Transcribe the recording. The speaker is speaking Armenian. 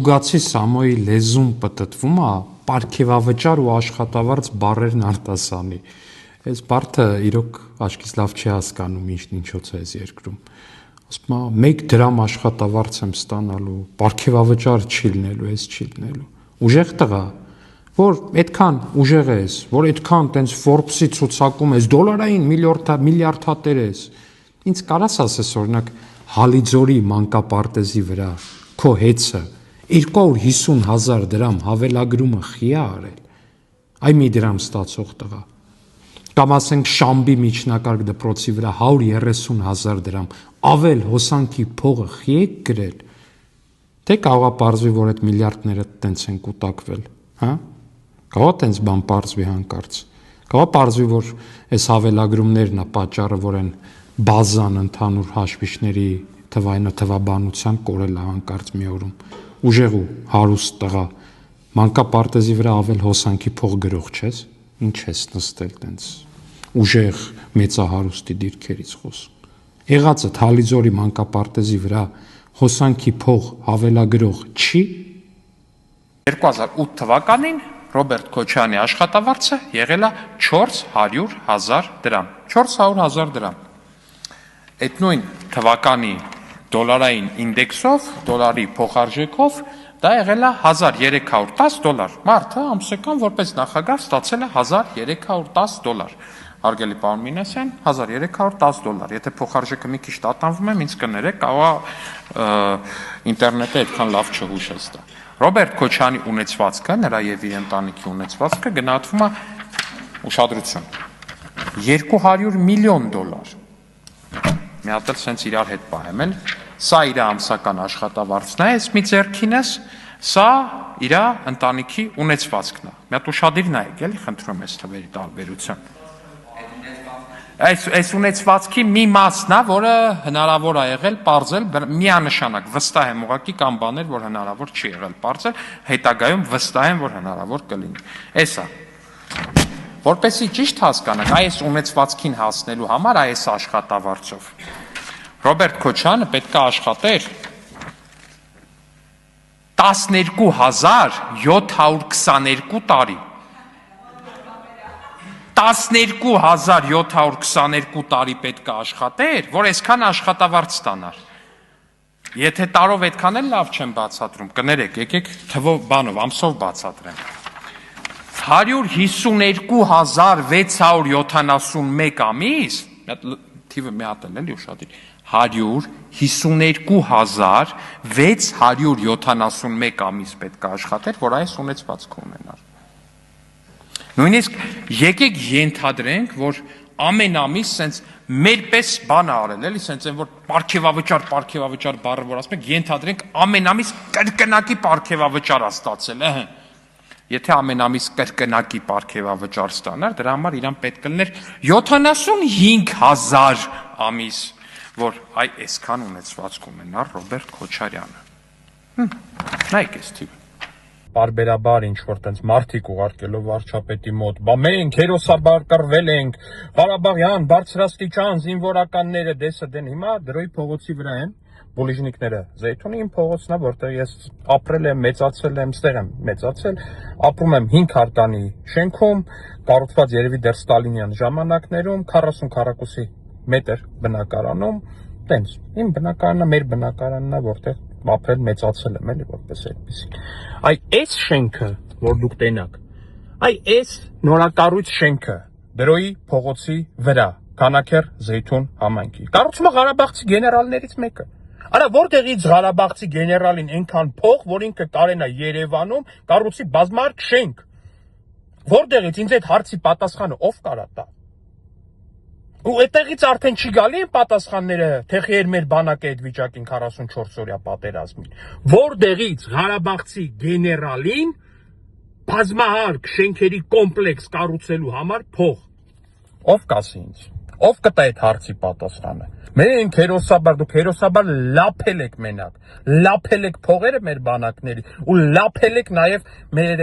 Պորտուգալցի Սամոյի լեզուն պտտվում է պարգևավճար ու աշխատավարձ բառերն արտասանի։ Այս բարդը իրոք աչքից լավ չի հասկանում ինչոց է այս երկրում։ Ասում է 1 դրամ աշխատավարձ եմ ստանալու, պարգևավճար չի լինելու, այս չի լինելու։ Ուժեղ տղա, որ այդքան ուժեղ ես, որ այդքան տենց Forbes-ի ցուցակում ես, դոլարային միլիարդատեր ես։ Ինձ կարաս ասես օրինակ Հալիձորի մանկապարտեզի վրա քո հեծը 250,000 դրամ հավելագրումը խի է արել։ Այ մի դրամ ստացող տղա։ Կամ ասենք Շամբի միջնակարգ դպրոցի վրա 130,000 դրամ ավել հոսանքի փողը խի եք գրել։ Թե կարող է պարզվի, որ այդ միլիարդները տենց են կուտակվել, հա։ Կարող է տենց բան պարզվի հանկարծ։ Կարող է պարզվի, որ այս հավելագրումներն է պատճառը, որ են բազան ընդհանուր հաշվիչների թվաբանության կորել է հանկարծ մի օրում։ Ուժեղ ու հարուստ տղա, մանկապարտեզի վրա ավել հոսանքի փող գրող չես, ինչ ես նստել տենց ուժեղ մեծահարուստի դիրքերից խոսում։ Եղածդ Հալիձորի մանկապարտեզի վրա հոսանքի փող հավելագրող չի։ 2008 թվականին Ռոբերտ Քոչարյանի աշխատավարձը եղել է 400,000 դրամ։ 400,000 դրամ։ Այդ նույն թվականի դոլարային ինդեքսով, դոլարի փոխարժեքով դա եղել է 1310 դոլար։ Մարդը ամսական որպես նախագահ ստացել է 1310 դոլար։ Հարգելի պարոն Մինասյան, 1310 դոլար։ Եթե փոխարժեքը մի քիչ տատանվում է, ինձ կներեք, կարող ինտերնետը այդքան լավ չհուշես դա։ Ռոբերտ Քոչարյանի ունեցվածքը, նրա եւ իր ընտանիքի ունեցվածքը գնահատվում է ուշադրություն 200 միլիոն դոլար։ Մի հատ էլ սենց իրար հետ պահեմ էլ, սա իր ամսական աշխատավարձն է, այս մի ձեռքինս, սա իր ընտանիքի ունեցվածքն է։ Մի հատ ուշադիր նայեք, էլի խնդրում եմ այս թվերի տարբերություն։ Այս ունեցվածքի մի մասն է, որը հնարավոր է եղել պարզել միանշանակ, վստահ եմ ուղղակի կամ բաներ, որ հնարավոր չի եղել պարզել, հետագայում վստահ եմ, որ հնարավոր կլինի։ Էսա։ Որպեսզի ճիշտ հասկանաք, այս ունեցվածքին հասնելու համար այս աշխատավարձով Ռոբերտ Քոչարյանը պետք է աշխատեր 12,722 տարի։ 12,722 տարի պետք է աշխատեր, որ այսքան աշխատավարձ ստանար։ Եթե տարով այդքան էլ լավ չեմ բացատրում, կներեք, եկեք թվով բանով, ամսով բացատրեմ։ 152,671 ամիս, թիվը մի հատ էլ էլի ուշադիր, 152,671 ամիս պետք է աշխատեր, որ այս ունեցվածքը ունենար։ Նույնիսկ եկեք ենթադրենք, որ ամեն ամիս սենց մեր պես բան արել, էլի սենց են, որ պարգևավճար բառը, որ ասում եք, ենթադրենք ամեն ամիս կրկնակի պարգևավճար է ստացել, Եթե ամեն ամիս կրկնակի պարգևավճար ստանար, դրա համար իրան պետք կլիներ 75,000 ամիս, որ այ այսքան ունեցվածք ունենար Ռոբերտ Քոչարյանը։ Նայեք այս թիվը։ Պարբերաբար ինչ-որ տենց մարդիկ ուղարկելով վարչապետի մոտ, բա մենք հերոսաբարկրվել ենք, Ղարաբաղյան, բարձրաստիճան, զինվորականները, դեսը դեն, հիմա Դրոյի փողոցի վրա են, Բուլիժնիկները, Զեյթունի իմ փողոցն է, որտեղ ես ապրել եմ, մեծացել եմ, ստեղ եմ մեծացել, ապրում եմ 5 հարկանի շենքում, կառուցված երևի դեռ Ստալինյան ժամանակներում, 40 քառակուսի մետր բնակարանում, տենց, իմ բնակարանն է, մեր բնակարանն է, որտեղ ապրել մեծացել եմ, էլի որպես այդպեսի։ Այ այս շենքը, որ դուք տենաք, այ այս նորակառույց շենքը Դրոյի փողոցի վրա, Քանաքեռ Զեյթուն համայնքի, կառուցումը Ղարաբաղցի գեներալներից մեկը։ Արա որտեղից Ղարաբաղցի գեներալին այնքան փող, որ ինքը կարենա Երևանում կառուցի բազմահարկ շենք։ Որտեղից ինձ այդ հարցի պատասխանը ով կարա տա։ Ու այդտեղից արդեն չի գալի են պատասխանները, թե խեր մեր բանակը այդ վիճակին 44 օրյա պատերազմին։ Որտեղից Ղարաբաղցի գեներալին բազմահարկ շենքերի կոմպլեքս կառուցելու համար փող։ Ով կասի ինձ։ Ով կտա այդ հարցի պատասխանը։ Մենք հերոսաբար, դուք հերոսաբար լափել եք մենակ, լափել եք փողերը մեր բանակների ու լափել եք նաև մեր